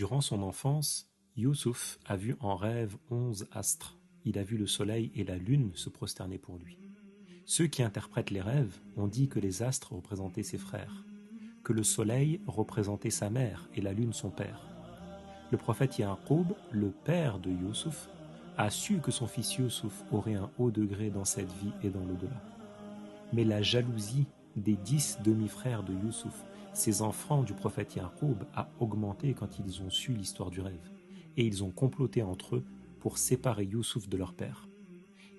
Durant son enfance, Youssouf a vu en rêve 11 astres. Il a vu le soleil et la lune se prosterner pour lui. Ceux qui interprètent les rêves ont dit que les astres représentaient ses frères, que le soleil représentait sa mère et la lune son père. Le prophète Ya'qub, le père de Youssouf, a su que son fils Youssouf aurait un haut degré dans cette vie et dans l'au-delà. Mais la jalousie des 10 demi-frères de Youssouf, ces enfants du prophète Ya'qub, a augmenté quand ils ont su l'histoire du rêve, et ils ont comploté entre eux pour séparer Youssouf de leur père.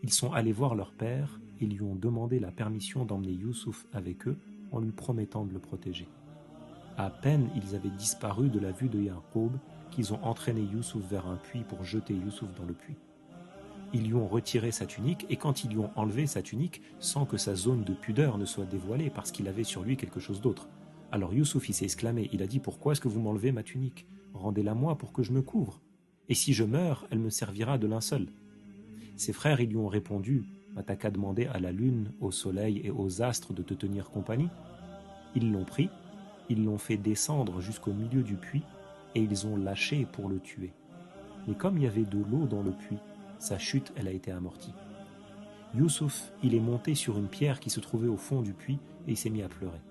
Ils sont allés voir leur père et lui ont demandé la permission d'emmener Youssouf avec eux en lui promettant de le protéger. À peine ils avaient disparu de la vue de Ya'qub qu'ils ont entraîné Youssouf vers un puits pour jeter Youssouf dans le puits. Ils lui ont retiré sa tunique et quand ils lui ont enlevé sa tunique, sans que sa zone de pudeur ne soit dévoilée parce qu'il avait sur lui quelque chose d'autre. Alors Youssouf il s'est exclamé, il a dit « Pourquoi est-ce que vous m'enlevez ma tunique? Rendez-la moi pour que je me couvre. Et si je meurs, elle me servira de linceul. » Ses frères ils lui ont répondu « T'as qu'à demander à la lune, au soleil et aux astres de te tenir compagnie. » Ils l'ont pris, ils l'ont fait descendre jusqu'au milieu du puits et ils ont lâché pour le tuer. Mais comme il y avait de l'eau dans le puits, sa chute elle a été amortie. Youssouf il est monté sur une pierre qui se trouvait au fond du puits et il s'est mis à pleurer.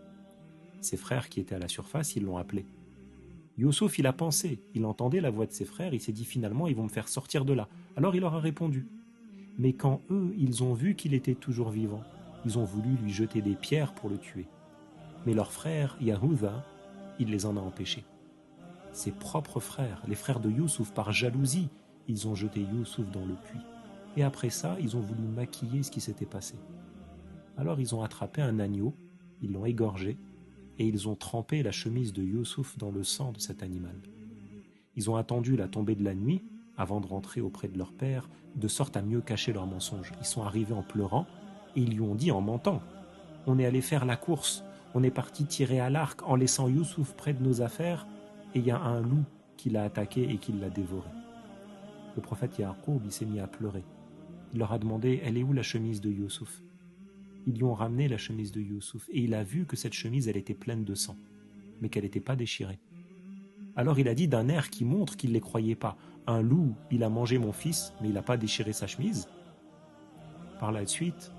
Ses frères qui étaient à la surface, ils l'ont appelé. Youssouf il a pensé, il entendait la voix de ses frères, il s'est dit finalement ils vont me faire sortir de là. Alors il leur a répondu. Mais quand eux, ils ont vu qu'il était toujours vivant, ils ont voulu lui jeter des pierres pour le tuer. Mais leur frère, Yahuda, il les en a empêchés. Ses propres frères, les frères de Youssouf, par jalousie, ils ont jeté Youssouf dans le puits. Et après ça, ils ont voulu maquiller ce qui s'était passé. Alors ils ont attrapé un agneau, ils l'ont égorgé, et ils ont trempé la chemise de Youssouf dans le sang de cet animal. Ils ont attendu la tombée de la nuit, avant de rentrer auprès de leur père, de sorte à mieux cacher leur mensonge. Ils sont arrivés en pleurant et ils lui ont dit en mentant « On est allé faire la course, on est parti tirer à l'arc en laissant Youssouf près de nos affaires et il y a un loup qui l'a attaqué et qui l'a dévoré. » Le prophète Ya'qub il s'est mis à pleurer. Il leur a demandé « Elle est où la chemise de Youssouf ?» Ils lui ont ramené la chemise de Youssouf et il a vu que cette chemise elle était pleine de sang, mais qu'elle n'était pas déchirée. Alors il a dit d'un air qui montre qu'il ne les croyait pas « Un loup, il a mangé mon fils, mais il n'a pas déchiré sa chemise. » Par la suite,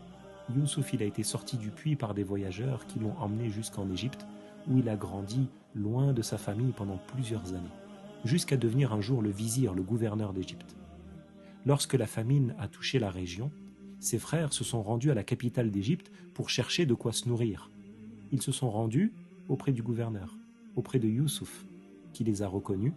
Youssouf il a été sorti du puits par des voyageurs qui l'ont emmené jusqu'en Égypte, où il a grandi loin de sa famille pendant plusieurs années, jusqu'à devenir un jour le vizir, le gouverneur d'Égypte. Lorsque la famine a touché la région, ses frères se sont rendus à la capitale d'Égypte pour chercher de quoi se nourrir. Ils se sont rendus auprès du gouverneur, auprès de Youssouf, qui les a reconnus